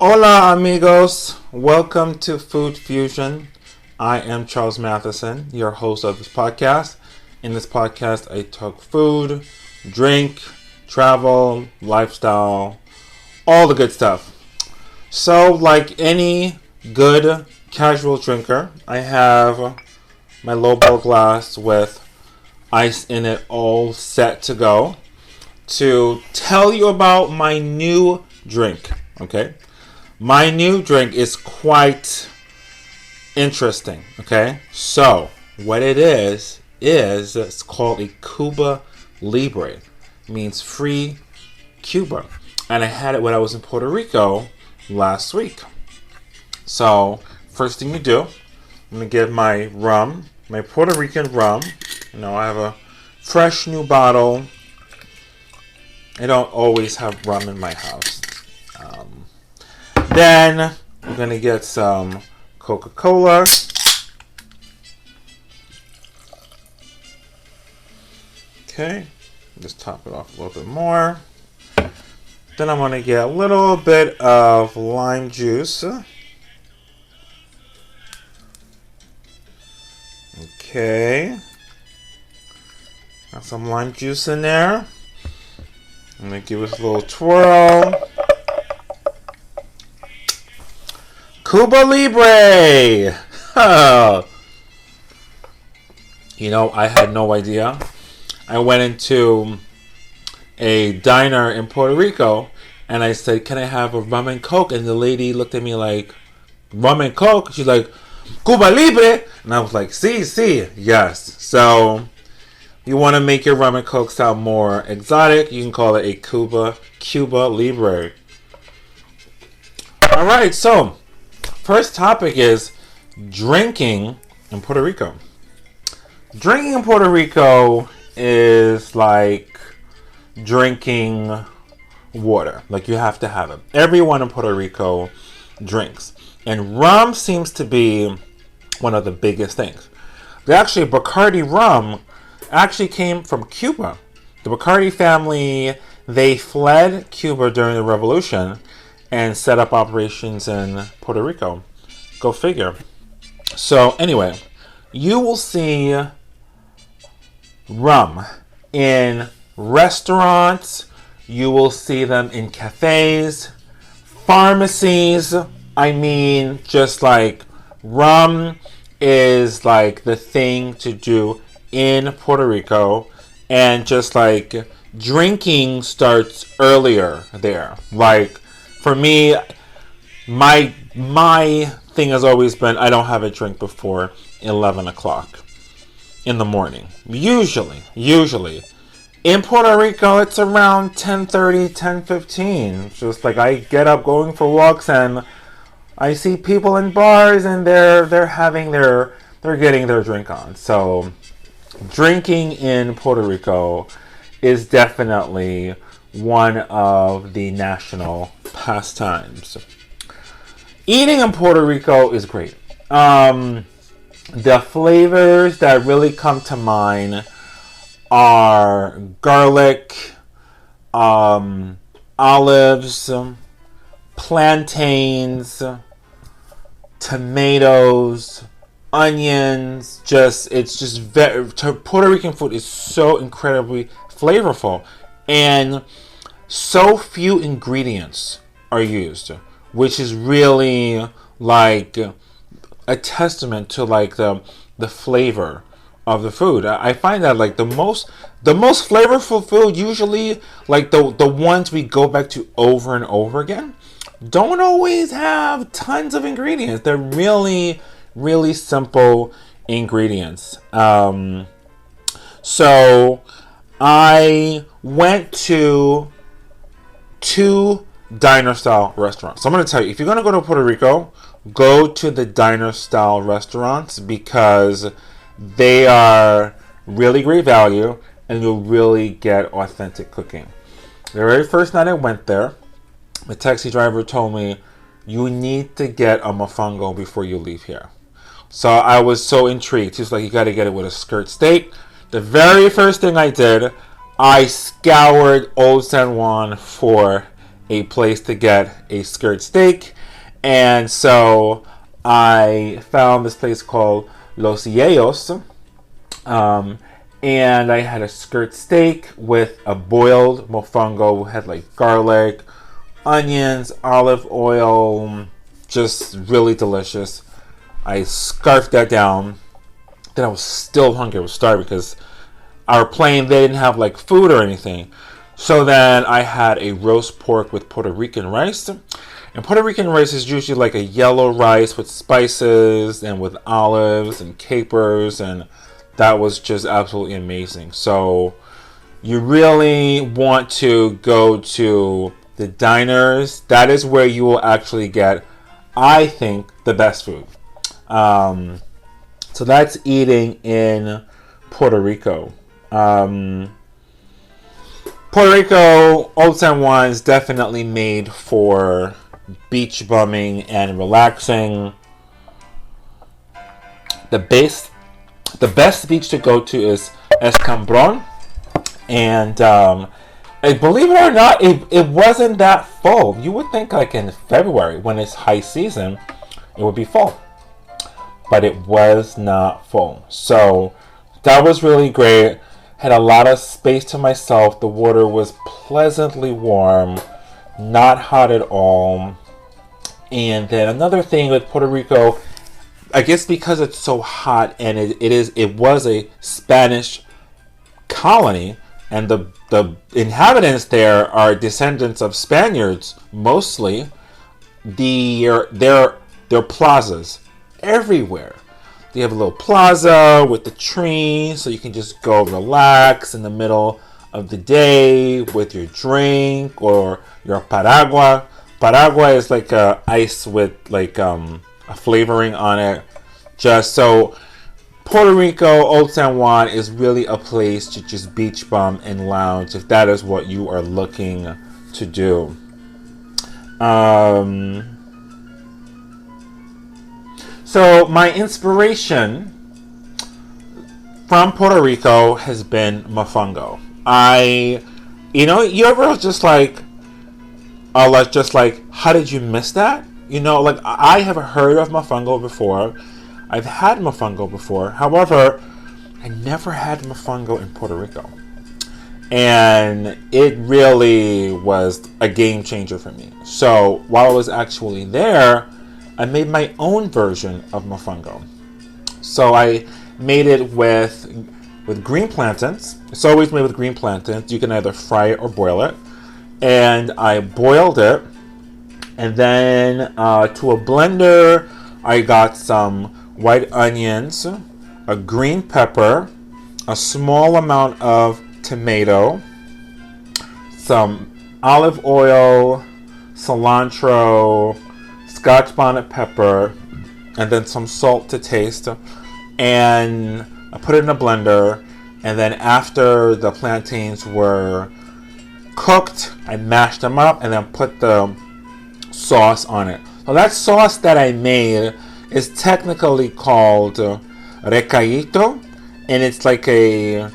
Hola amigos, welcome to Food Fusion. I am Charles Matheson, your host of this podcast. In this podcast, I talk food, drink, travel, lifestyle, all the good stuff. So, like any good casual drinker, I have my lowball glass with ice in it all set to go to tell you about my new drink, okay? My new drink is quite interesting, okay? So, what it is it's called a Cuba Libre. It means free Cuba. And I had it when I was in Puerto Rico last week. So, first thing you do, I'm going to get my rum, my Puerto Rican rum. I have a fresh new bottle. I don't always have rum in my house. Then we're going to get some Coca-Cola. Okay, just top it off a little bit more. Then I'm going to get a little bit of lime juice. Okay, got some lime juice in there. I'm going to give it a little twirl. Cuba Libre! I had no idea. I went into a diner in Puerto Rico and I said, can I have a rum and coke? And the lady looked at me like, rum and coke? She's like, Cuba Libre! And I was like, sí, yes. So, you want to make your rum and coke sound more exotic, you can call it a Cuba Libre. Alright, so first topic is drinking in Puerto Rico. Drinking in Puerto Rico is like drinking water. Like, you have to have it. Everyone in Puerto Rico drinks. And rum seems to be one of the biggest things. Actually, Bacardi rum actually came from Cuba. The Bacardi family, they fled Cuba during the revolution and set up operations in Puerto Rico. Go figure. So anyway, you will see rum in restaurants. You will see them in cafes, pharmacies. I mean, just like rum is like the thing to do in Puerto Rico. And just like drinking starts earlier there. Like, for me, my thing has always been I don't have a drink before 11 o'clock in the morning. Usually. In Puerto Rico, it's around 10:30, 10:15. Just like I get up going for walks and I see people in bars and they're getting their drink on. So drinking in Puerto Rico is definitely one of the national pastimes. Eating in Puerto Rico is great. The flavors that really come to mind are garlic, olives, plantains, tomatoes, onions. Puerto Rican food is so incredibly flavorful. And so few ingredients are used, which is really like a testament to like the flavor of the food. I find that like the most flavorful food, usually like the ones we go back to over and over again, don't always have tons of ingredients. They're really, really simple ingredients. So I went to 2 diner-style restaurants. So I'm going to tell you, if you're going to go to Puerto Rico, go to the diner-style restaurants because they are really great value and you'll really get authentic cooking. The very first night I went there, the taxi driver told me, you need to get a mofongo before you leave here. So I was so intrigued. He was like, you got to get it with a skirt steak. The very first thing I did, I scoured Old San Juan for a place to get a skirt steak. And so I found this place called Los Yeyos. And I had a skirt steak with a boiled mofongo. Had like garlic, onions, olive oil, just really delicious. I scarfed that down. Then I was still hungry. I was starving because our plane, they didn't have like food or anything. So then I had a roast pork with Puerto Rican rice. And Puerto Rican rice is usually like a yellow rice with spices and with olives and capers, and that was just absolutely amazing. So you really want to go to the diners. That is where you will actually get, I think, the best food. So that's eating in Puerto Rico. Puerto Rico, Old San Juan is definitely made for beach bumming and relaxing. The best beach to go to is Escambron, and believe it or not, it wasn't that full. You would think like in February when it's high season, it would be full, but it was not full. So that was really great. Had a lot of space to myself. The water was pleasantly warm, not hot at all. And then another thing with Puerto Rico, I guess because it's so hot and it was a Spanish colony, and the inhabitants there are descendants of Spaniards mostly. There are plazas everywhere. They have a little plaza with the trees, so you can just go relax in the middle of the day with your drink or your paragua. Paragua is like ice with like a flavoring on it. Just so Puerto Rico, Old San Juan is really a place to just beach bum and lounge if that is what you are looking to do. So my inspiration from Puerto Rico has been mofongo. You ever just like, how did you miss that? Like I have heard of mofongo before. I've had mofongo before. However, I never had mofongo in Puerto Rico. And it really was a game changer for me. So while I was actually there, I made my own version of mofongo. So I made it with green plantains. It's always made with green plantains. You can either fry it or boil it. And I boiled it. And then to a blender, I got some white onions, a green pepper, a small amount of tomato, some olive oil, cilantro, Scotch bonnet pepper, and then some salt to taste. And I put it in a blender. And then after the plantains were cooked, I mashed them up and then put the sauce on it. So that sauce that I made is technically called recaito, and it's like a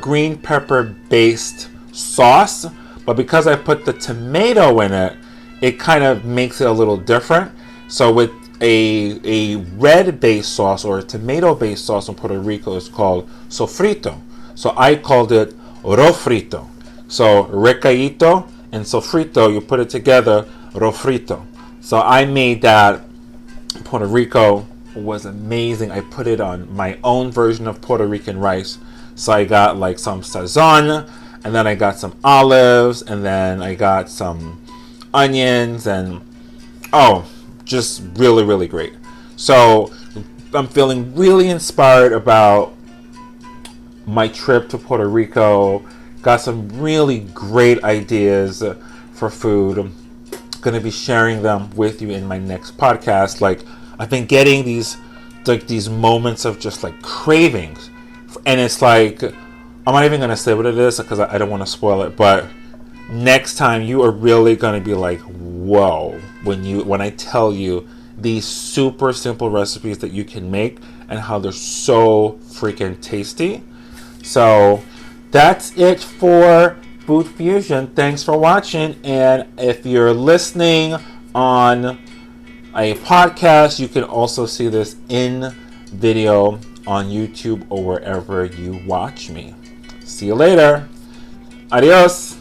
green pepper based sauce. But because I put the tomato in it, it kind of makes it a little different. So with a red-based sauce or a tomato-based sauce in Puerto Rico is called sofrito. So I called it rofrito. So recaito and sofrito, you put it together, rofrito. So I made that in Puerto Rico. It was amazing. I put it on my own version of Puerto Rican rice. So I got like some sazon, and then I got some olives, and then I got some onions, and just really, really great. So I'm feeling really inspired about my trip to Puerto Rico. Got some really great ideas for food. I'm going to be sharing them with you in my next podcast. Like, I've been getting these moments of just like cravings, and it's like, I'm not even going to say what it is because I don't want to spoil it, but next time you are really going to be like, whoa, when I tell you these super simple recipes that you can make and how they're so freaking tasty. So that's it for Food Fusion. Thanks for watching. And if you're listening on a podcast, you can also see this in video on YouTube or wherever you watch me. See you later. Adios.